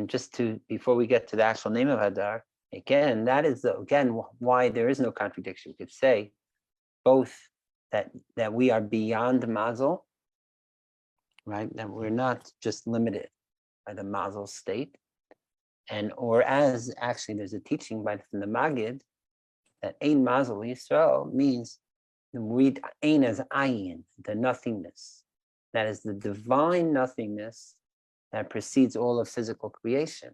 And just to, before we get to the actual name of Adar, again, that is why there is no contradiction. We could say both that we are beyond Mazel, right? That we're not just limited by the Mazel state. And or as actually there's a teaching from the Magid that Ein Mazel Yisrael means the read Ein as Ayin, the nothingness. That is the divine nothingness that precedes all of physical creation.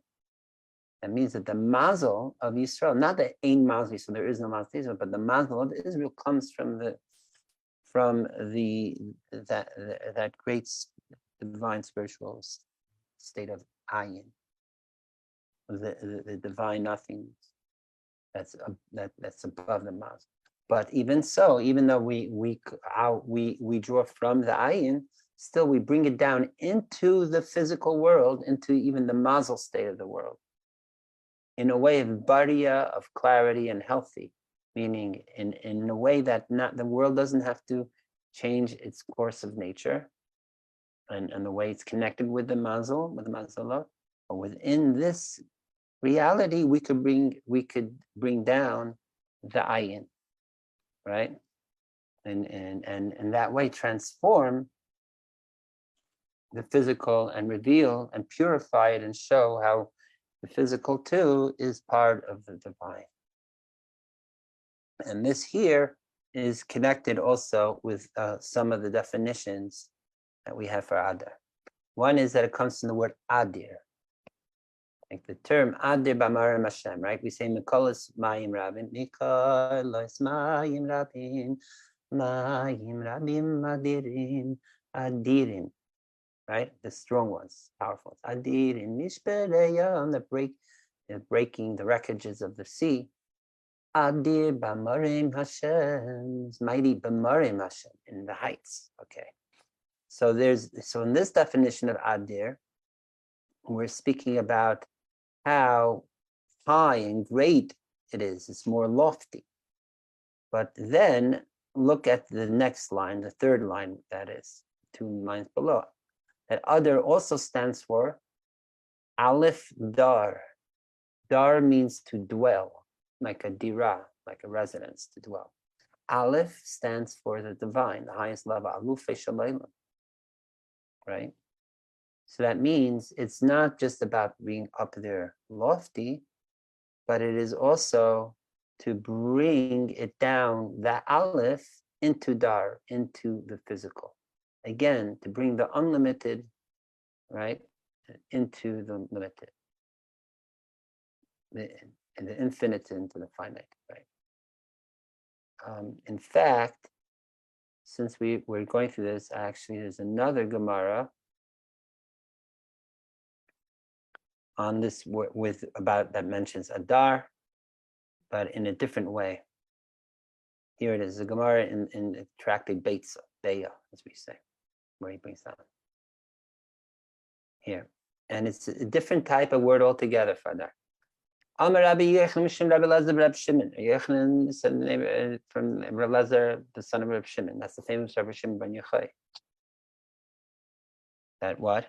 That means that the Mazel of Yisrael, not the Ein Mazel, so there is no Mazel Yisrael, but the Mazel of Israel comes from that great divine spiritual state of Ayin, the divine nothingness that's above the Mazel. But even so, even though we draw from the Ayin, still we bring it down into the physical world, into even the Mazel state of the world, in a way of bariya, of clarity and healthy, meaning in a way that not the world doesn't have to change its course of nature and the way it's connected with the Mazel, but within this reality, we could bring down the Ayin, right? And that way transform the physical and reveal and purify it and show how the physical too is part of the divine. And this here is connected also with some of the definitions that we have for Adar. One is that it comes from the word Adir. Like the term Adir B'Amarim Hashem, right? We say Mikolos Mayim Rabin, Mikolos Mayim Rabin, Mayim Rabim Adirim, Adirim, right? The strong ones, powerful ones. Adirim Mishpereyam, they're breaking the wreckages of the sea. Adir B'Amarim Hashem, mighty B'Amarim Hashem, in the heights. Okay. So in this definition of Adir, we're speaking about how high and great it is. It's more lofty. But then look at the next line, the third line, that is, 2 lines below. That Adar also stands for Aleph Dar. Dar means to dwell, like a dira, like a residence, to dwell. Aleph stands for the divine, the highest level, Alufei Shalaylam, right? So that means it's not just about being up there lofty, but it is also to bring it down, that Aleph, into Dar, into the physical. Again, to bring the unlimited, right, into the limited. And the infinite into the finite, right? In fact, since we're going through this, actually, there's another Gemara on this that mentions Adar, but in a different way. Here it is, the Gemara in the tractate Beya, as we say, where he brings down. Here. And it's a different type of word altogether for Adar. Amar Rabbi Yechon Mishim Rabbi Lezer Rabbi Shimon. Yechon is the name from Rabbi Lezer, the son of Rabbi Shimon. That's the famous Rabbi Shimon ben Yochai. That what?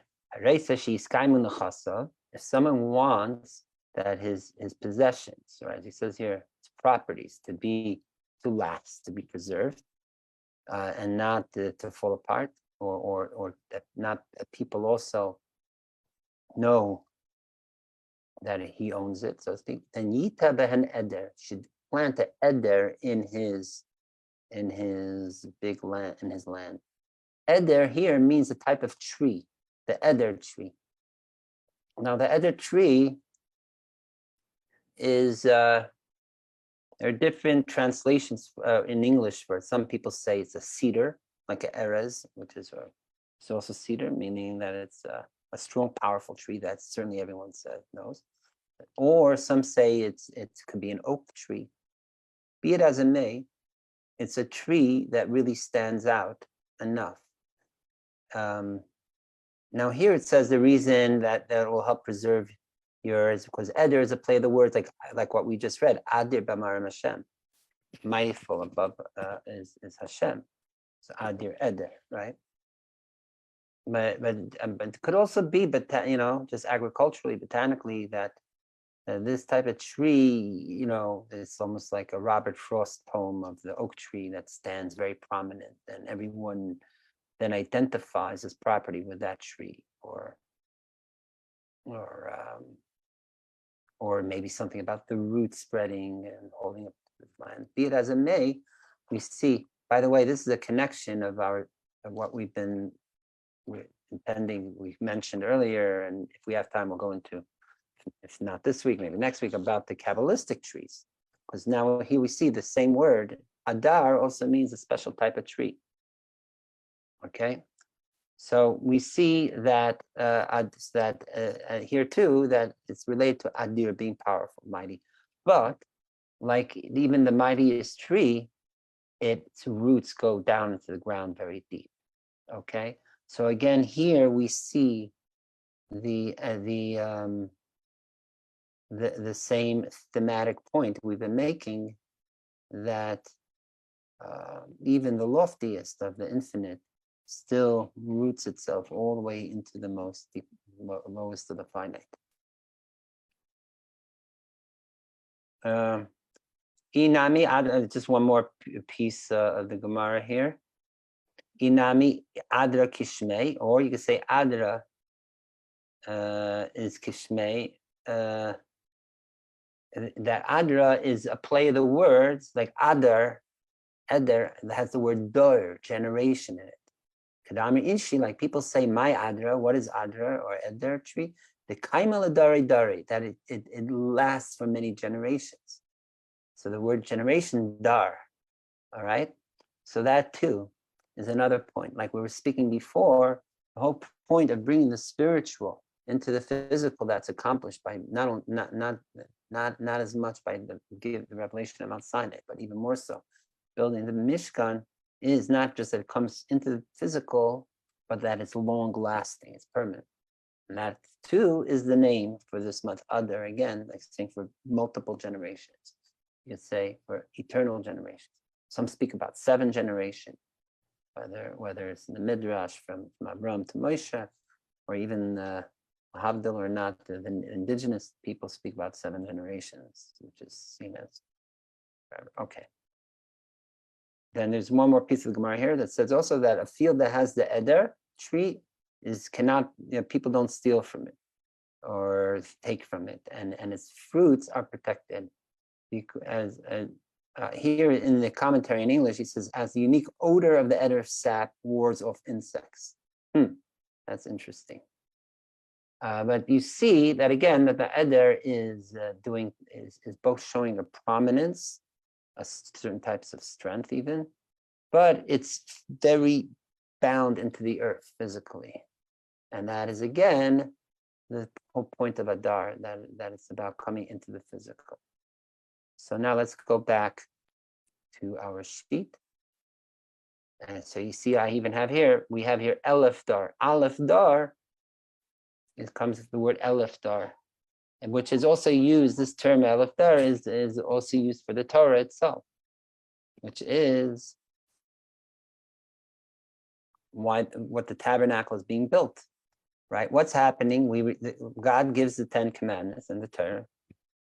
If someone wants that his possessions, right, as he says here, his properties to last, to be preserved, and not to fall apart, or that not that people also know that he owns it, so to speak, then Yita behen eder, should plant an eder in his big land, in his land. Eder here means a type of tree, the eder tree. Now the eder tree is there are different translations in English for it. Some people say it's a cedar, like an erez, which is it's also cedar, meaning that it's a strong, powerful tree that certainly everyone knows. Or some say it could be an oak tree. Be it as it may, it's a tree that really stands out enough. Now here it says the reason that will help preserve yours, because Eder is a play of the words like what we just read. Adir B'Amarim Hashem. Mindful above is Hashem. So Adir Eder, right? but it could also be, just agriculturally, botanically, that this type of tree, it's almost like a Robert Frost poem of the oak tree that stands very prominent, and everyone then identifies his property with that tree, or maybe something about the roots spreading and holding up to the land. Be it as it may, we see. By the way, this is a connection of what we've mentioned earlier, and if we have time, we'll go into, if not this week, maybe next week, about the Kabbalistic trees. Because now here we see the same word. Adar also means a special type of tree. Okay, so we see that here too, that it's related to Adir, being powerful, mighty. But like even the mightiest tree, its roots go down into the ground very deep. Okay, so again here we see the same thematic point we've been making, that even the loftiest of the infinite still roots itself all the way into the lowest of the finite. Inami, just one more piece of the Gemara here. Inami Adra Kishmei, or you could say Adra is Kishmei. That Adra is a play of the words, like Adar has the word dor, generation in it. Kadami Inshi, like people say, my Adra, what is Adra or Eder tree? The Kaimal Adari Dari, that it lasts for many generations. So the word generation, dar, all right? So that too is another point. Like we were speaking before, the whole point of bringing the spiritual into the physical, that's accomplished by not as much by the revelation of Mount Sinai, but even more so, building the Mishkan is not just that it comes into the physical, but that it's long lasting, it's permanent. And that too is the name for this month, Adar, again, like saying for multiple generations. You could say for eternal generations. Some speak about 7 generations, whether it's in the Midrash from Abraham to Moshe, or even Havdil or not, the indigenous people speak about 7 generations, which is seen as forever. Okay. Then there's one more piece of the Gemara here that says also that a field that has the Eder tree people don't steal from it or take from it, and its fruits are protected. As here in the commentary in English, he says, as the unique odor of the Eder sap wards off insects. That's interesting. But you see that again, that the Eder is both showing a prominence, certain types of strength even, but it's very bound into the earth physically. And that is again the whole point of Adar, that it's about coming into the physical. So now let's go back to our sheet. And so you see, we have here Aleph Dar. Aleph Dar, it comes with the word Aleph Dar, and which is also used, this term Aleph Dar is also used for the Torah itself, which is what the tabernacle is being built, right? What's happening? God gives the 10 commandments and the Torah.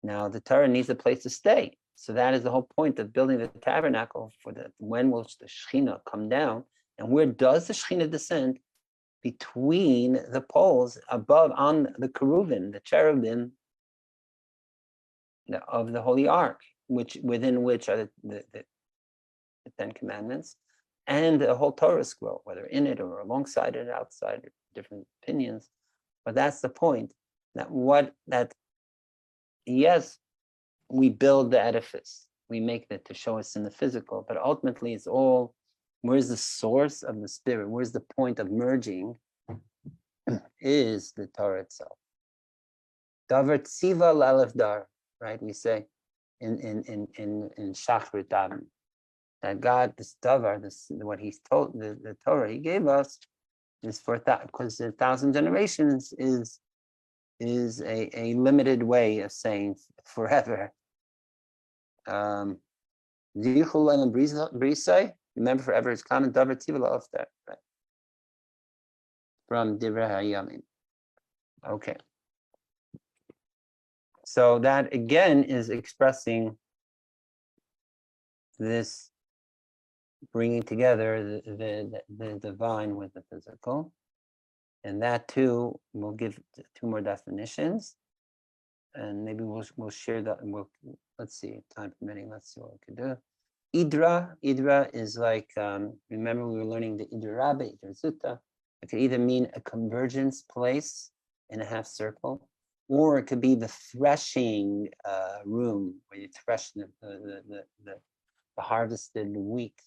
Now the Torah needs a place to stay. So that is the whole point of building the tabernacle, when will the Shekhinah come down, and where does the Shekhinah descend? Between the poles above on the keruvim, the cherubim of the Holy Ark, within which are the 10 commandments, and the whole Torah scroll, whether in it or alongside it, outside it, different opinions. But that's the point, yes, we build the edifice, we make it to show us in the physical, but ultimately it's all, where's the source of the spirit? Where's the point of merging? Is the Torah itself. Davar tziva l'alef dar, right? We say in Shachrit Daven that God, this davar, what He's told, the Torah He gave us is for that, because 1,000 generations is a limited way of saying forever. Remember, forever is common. Davar tziva l'alef dar, right? from Divrei Hayamim. Okay. So that again is expressing this bringing together the divine with the physical. And that too, we'll give two more definitions. And maybe we'll share that, and let's see, time permitting, let's see what we can do. Idra is like, remember we were learning the Idra Rabbe, Idra Zutta. It could either mean a convergence place in a half circle, or it could be the threshing room where you thresh the harvested wheat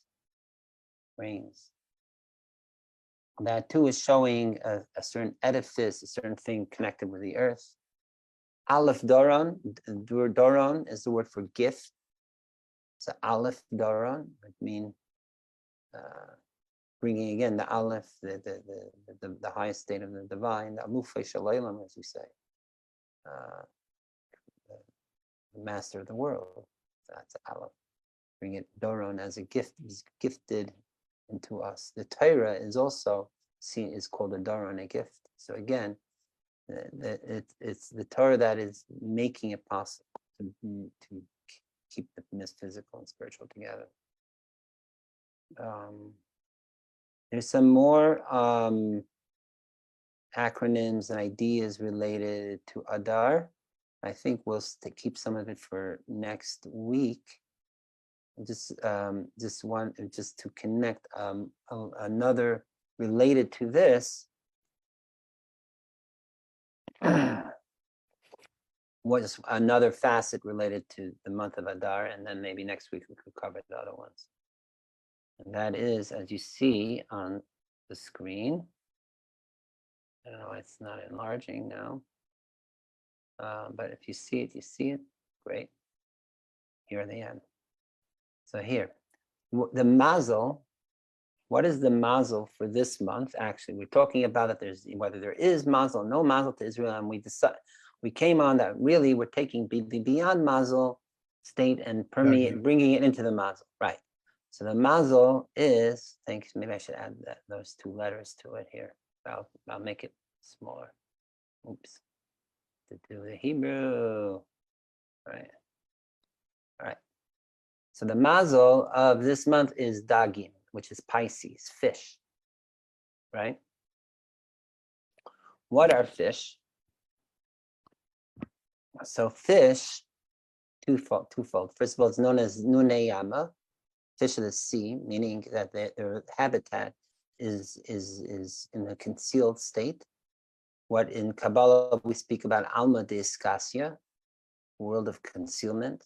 grains. That too is showing a certain edifice, a certain thing connected with the earth. Aleph Doron, Doron is the word for gift. So Aleph Doron would mean bringing again the Aleph, the highest state of the divine, the Alufei Shalaylam, as we say, the master of the world. That's Aleph. Bring it Doron as a gift, is gifted into us. The Torah is also seen, is called a Doron, a gift. So again, it's the Torah that is making it possible to keep the physical and spiritual together. There's some more acronyms and ideas related to Adar. I think we'll keep some of it for next week. Just to connect another related to this. Was another facet related to the month of Adar, and then maybe next week we could cover the other ones. And that is, as you see on the screen, I don't know, it's not enlarging now, but if you see it, great. Here at the end. So here, the mazel, what is the mazel for this month? Actually, we're talking about that there's whether there is mazel, no mazel to Israel, and we came on that really we're taking beyond mazel state and bringing it into the mazel, right? So the mazel is, thanks, maybe I should add those two letters to it here. I'll make it smaller. Oops, to do the Hebrew, right? All right. So the mazel of this month is Dagim, which is Pisces, fish, right? What are fish? So fish, twofold. First of all, it's known as Nuneyama, fish of the sea, meaning that their habitat is in a concealed state. What in Kabbalah we speak about Alma de Iskasia, world of concealment.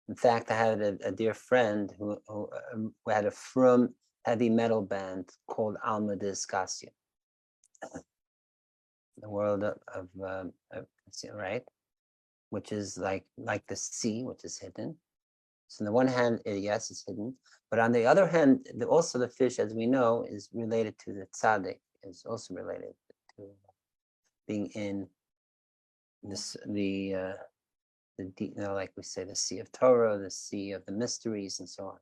In fact, I had a dear friend who had a frum heavy metal band called Alma de Iskasia, the world of right, which is like the sea, which is hidden. So on the one hand, yes, it's hidden, but on the other hand, also the fish, as we know, is related to the tzaddik, is also related to being in this like we say, the sea of Torah, the sea of the mysteries, and so on.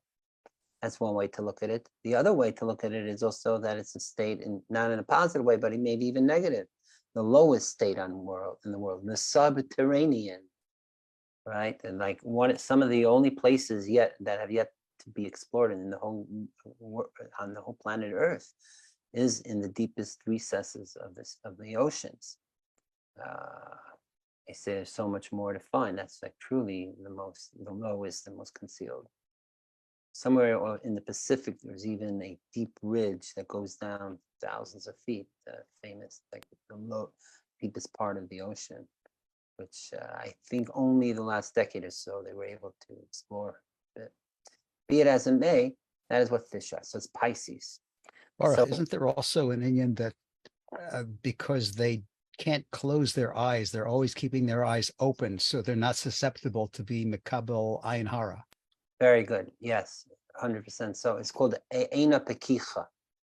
That's one way to look at it. The other way to look at it is also that it's a state, not in a positive way, but maybe even negative. The lowest state in the world, the subterranean, right? And like some of the only places that have yet to be explored on the whole planet Earth is in the deepest recesses of the oceans. They say there's so much more to find. That's like truly the lowest and most concealed. Somewhere in the Pacific, there's even a deep ridge that goes down thousands of feet, famous, like the deepest part of the ocean, which I think only the last decade or so they were able to explore. But be it as it may, that is what fish are. So it's Pisces. Baruch, isn't there also an Indian that because they can't close their eyes, they're always keeping their eyes open so they're not susceptible to be Mekabel Ayin Hara? Very good. Yes, 100%. So it's called Eina Pekicha,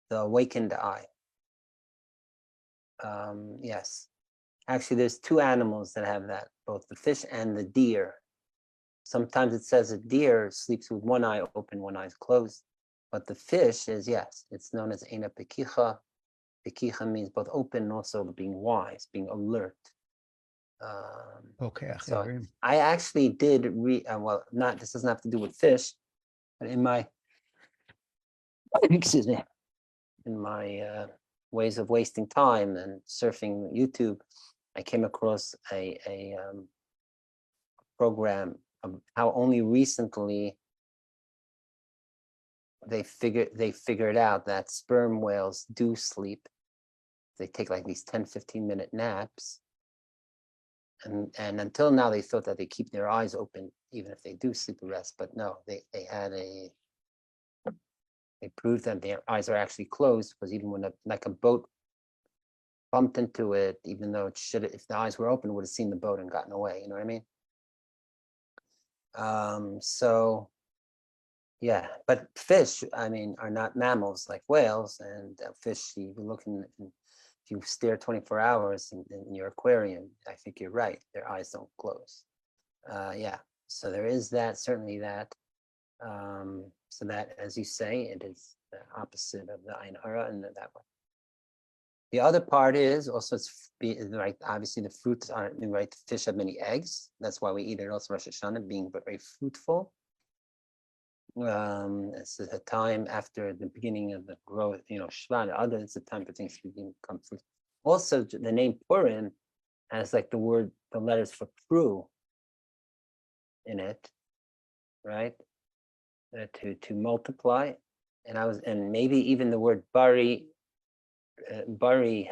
the awakened eye. Yes. Actually, there's two animals that have that, both the fish and the deer. Sometimes it says a deer sleeps with one eye open, one eye closed. But the fish is, yes, it's known as Eina Pekicha, Pikicha means both open and also being wise, being alert. Okay. So Achirim. I actually did read, well, not, this doesn't have to do with fish, but in my, excuse me, in my ways of wasting time and surfing YouTube, I came across a program of how only recently they figured out that sperm whales do sleep. They take like these 10-15 minute naps. And until now, they thought that they keep their eyes open even if they do sleep or rest. But no, they proved that their eyes are actually closed, because even when a boat bumped into it, even though it should, if the eyes were open, it would have seen the boat and gotten away. You know what I mean? So yeah, but fish, I mean, are not mammals like whales, and fish, you look if you stare 24 hours in your aquarium, I think you're right, their eyes don't close. Yeah, so there is that, certainly that. So that, as you say, it is the opposite of the Ain Hara and that way. The other part is also, it's right, obviously the fruits aren't right. Fish have many eggs. That's why we eat it also Rosh Hashanah, being very fruitful. It's a time after the beginning of the growth, Shvat, other, it's a time for things to become fruit. Also, the name Purim has like the letters for pru in it, right? To multiply. And maybe even the word bari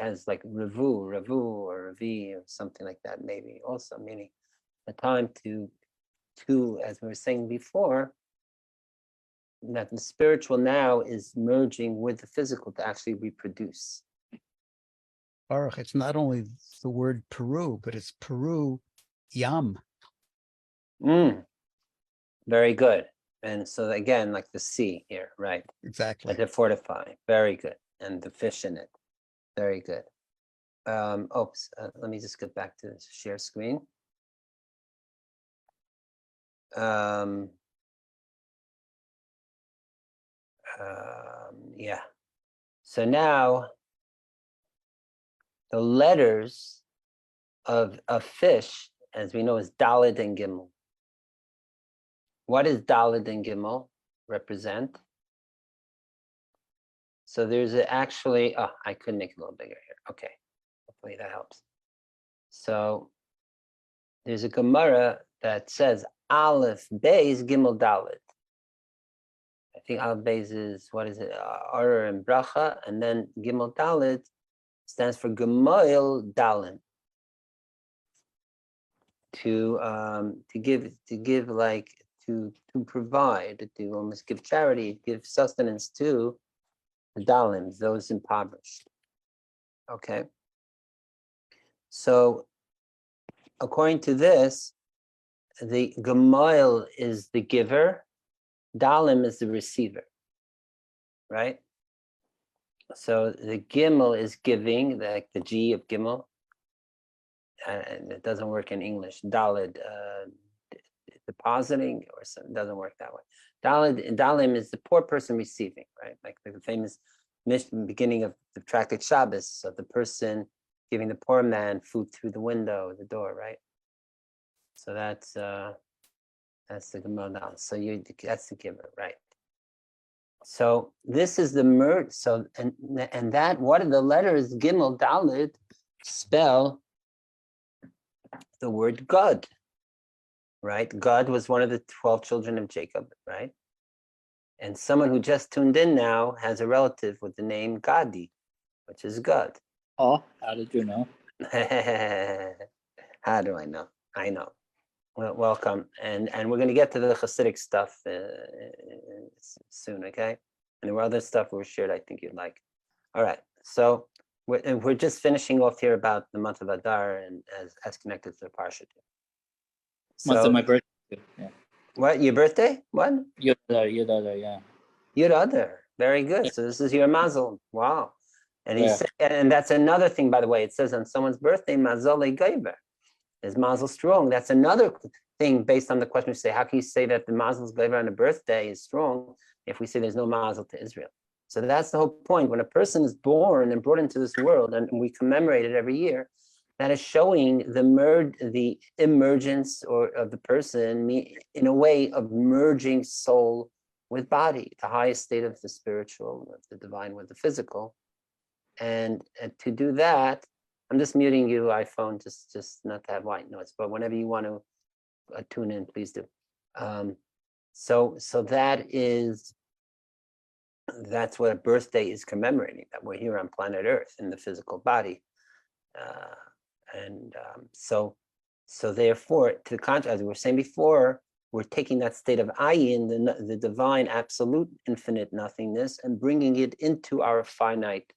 has like ravu or ravi or something like that, maybe also meaning a time to, as we were saying before, that the spiritual now is merging with the physical to actually reproduce. Baruch, it's not only the word Peru, but it's Peru Yam. Very good. And so again, like the sea here, right? Exactly. To fortify. Very good. And the fish in it. Very good. Let me just get back to the share screen. Yeah. So now the letters of fish, as we know, is Daled and Gimel. What does Daled and Gimel represent? So there's actually, I could make it a little bigger here. Okay, hopefully that helps. So there's a Gemara that says Aleph Beis Gimel Daled. I think Aleph Beis is, what is it? Order and Bracha, and then Gimel Daled stands for Gemoil Dalin. To give like to provide, to almost give charity, give sustenance to the Dalim, those impoverished. Okay. So according to this, the Gemoil is the giver, Dalim is the receiver, right? So the Gimel is giving, like the G of Gimel, and it doesn't work in English. Dalid, depositing, or something, doesn't work that way. Dalim is the poor person receiving, right? Like the famous beginning of the Tractate Shabbos, so the person giving the poor man food through the window, the door, right? So that's the Gemara. So that's the giver, right? So this is the merge. So and that, what are the letters Gimel Dalid spell the word God, right? God was one of the 12 children of Jacob, right? And someone who just tuned in now has a relative with the name Gadi, which is God. Oh, how did you know? How do I know? I know. Well, welcome. And we're going to get to the Hasidic stuff soon, okay? And there were other stuff we were shared I think you'd like. All right. So we're just finishing off here about the month of Adar and as connected to the Parsha. So my birthday. Yeah. What, your birthday? What? Your daughter, yeah. Your other. Very good. So this is your mazel. Wow. And he Yeah. said, and that's another thing, by the way. It says on someone's birthday, mazel geiber. Is mazel strong? That's another thing based on the question we say, how can you say that the mazel's geiber on a birthday is strong if we say there's no mazel to Israel? So that's the whole point. When a person is born and brought into this world, and we commemorate it every year, that is showing the emergence of the person in a way of merging soul with body, the highest state of the spiritual, of the divine with the physical. And to do that, I'm just muting you, iPhone, just not to have white noise, but whenever you want to tune in, please do. So that's what a birthday is commemorating, that we're here on planet Earth in the physical body. So therefore, to the contrary, as we were saying before, we're taking that state of ayin, the divine, absolute, infinite nothingness, and bringing it into our finite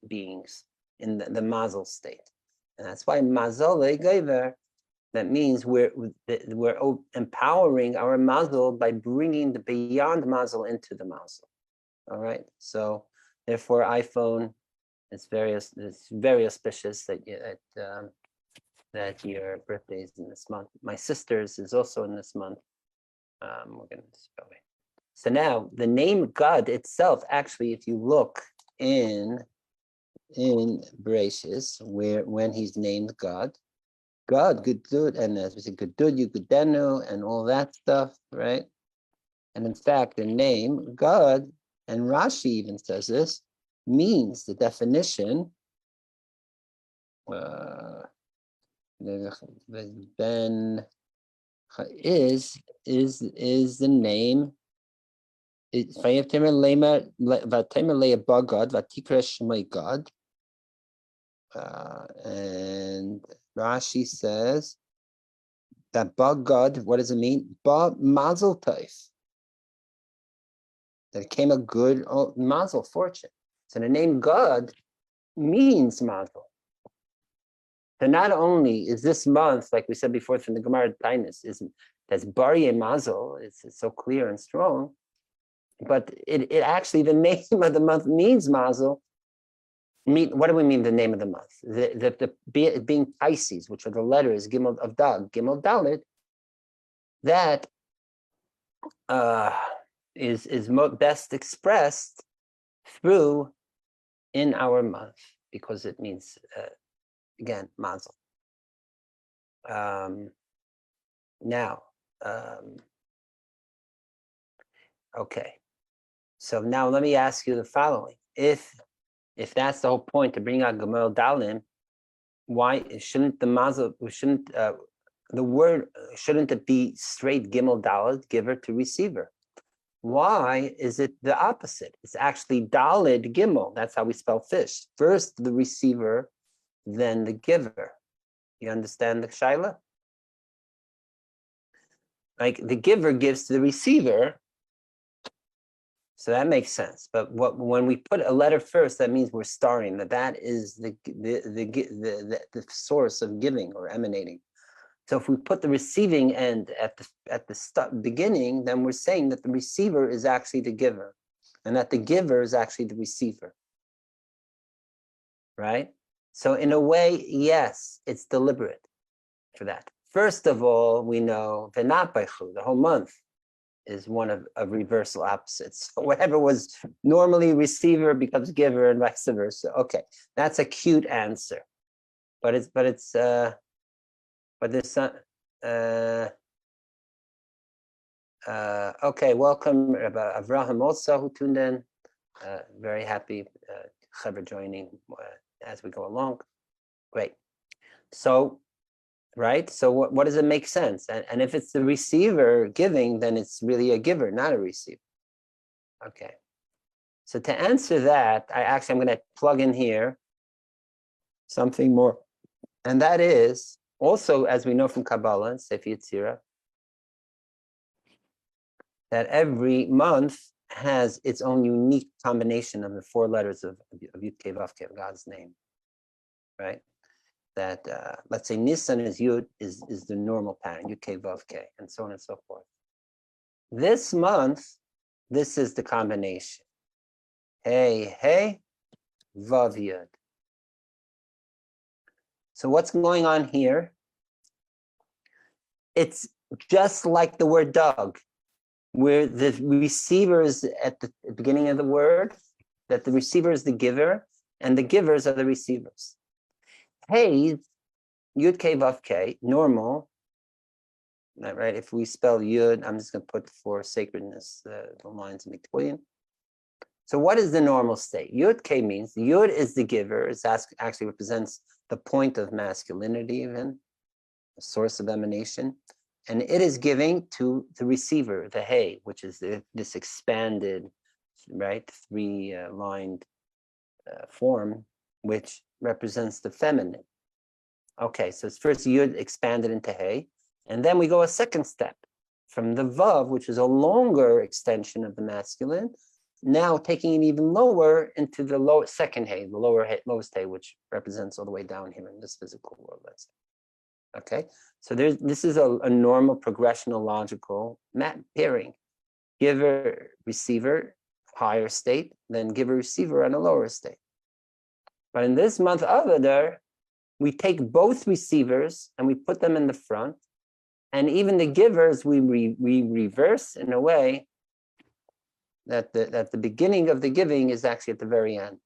beings in the mazel state. And that's why mazel le'gever, that means we're empowering our mazel by bringing the beyond mazel into the mazel. All right. So therefore, iPhone, it's very auspicious that your birthday is in this month. My sister's is also in this month. We're going to spell it. So now the name God itself, actually, if you look in Bereshis, when he's named God, Gudud, and as we say, Gudud, Yugudenu, and all that stuff, right? And in fact, the name God, and Rashi even says this, means the definition Ben is the name. God. And Rashi says that God, what does it mean? Ba mazel tov. That it came a good mazel, fortune. So the name God means mazel. So not only is this month, like we said before from the Gemara Tainus, that's Bari Mazel, it's so clear and strong, but it actually, the name of the month means Mazel. What do we mean the name of the month? Being Pisces, which are the letters Gimel of Dag, Gimel Dalet, that is best expressed through in our month, because it means again, mazel. Okay. So now let me ask you the following: If that's the whole point, to bring out Gomel Dalim, why shouldn't the mazel? Shouldn't the word? Shouldn't it be straight Gimel Daled, giver to receiver? Why is it the opposite? It's actually Daled Gimel. That's how we spell fish. First the receiver, then the giver. You understand the shaila? Like the giver gives to the receiver, so that makes sense. But when we put a letter first, that means we're starting. That is the source of giving or emanating. So if we put the receiving end at the beginning, then we're saying that the receiver is actually the giver, and that the giver is actually the receiver. Right? So in a way, yes, it's deliberate for that. First of all, we know Venapechu, the whole month, is one of reversal opposites. So whatever was normally receiver becomes giver, and vice versa. Okay, that's a cute answer, but there's some. Okay, welcome Avraham also, who tuned in. Very happy Chaver joining as we go along. Great. So. Right? So what does it make sense? And if it's the receiver giving, then it's really a giver, not a receiver. Okay. So to answer that, I'm going to plug in here something more. And that is also, as we know from Kabbalah and Sefer Yetzirah, that every month has its own unique combination of the four letters of Yud Kei Vav Kei, God's name. Right? That let's say Nisan is Yud is the normal pattern, Yud Kei Vav Kei, and so on and so forth. This month, this is the combination. Hey, Vav Yud. So what's going on here? It's just like the word dog. where the receiver is at the beginning of the word, that the receiver is the giver, and the givers are the receivers. Hey, Yud K Vav K, normal, right? If we spell Yud, I'm just going to put for sacredness the lines in between. So what is the normal state? Yud K means Yud is the giver. It actually represents the point of masculinity, even the source of emanation, and it is giving to the receiver, the Hey, which is this expanded, right, three-lined form, which represents the feminine. Okay, so it's first Yud expanded into Hey, and then we go a second step from the Vav, which is a longer extension of the masculine, now taking it even lower into the second Hey, the lowest Hey, which represents all the way down here in this physical world, let's say. Okay, so this is a normal progressional logical pairing. Giver, receiver, higher state, then giver, receiver on a lower state. But in this month of Adar, we take both receivers and we put them in the front, and even the givers we reverse in a way that the beginning of the giving is actually at the very end.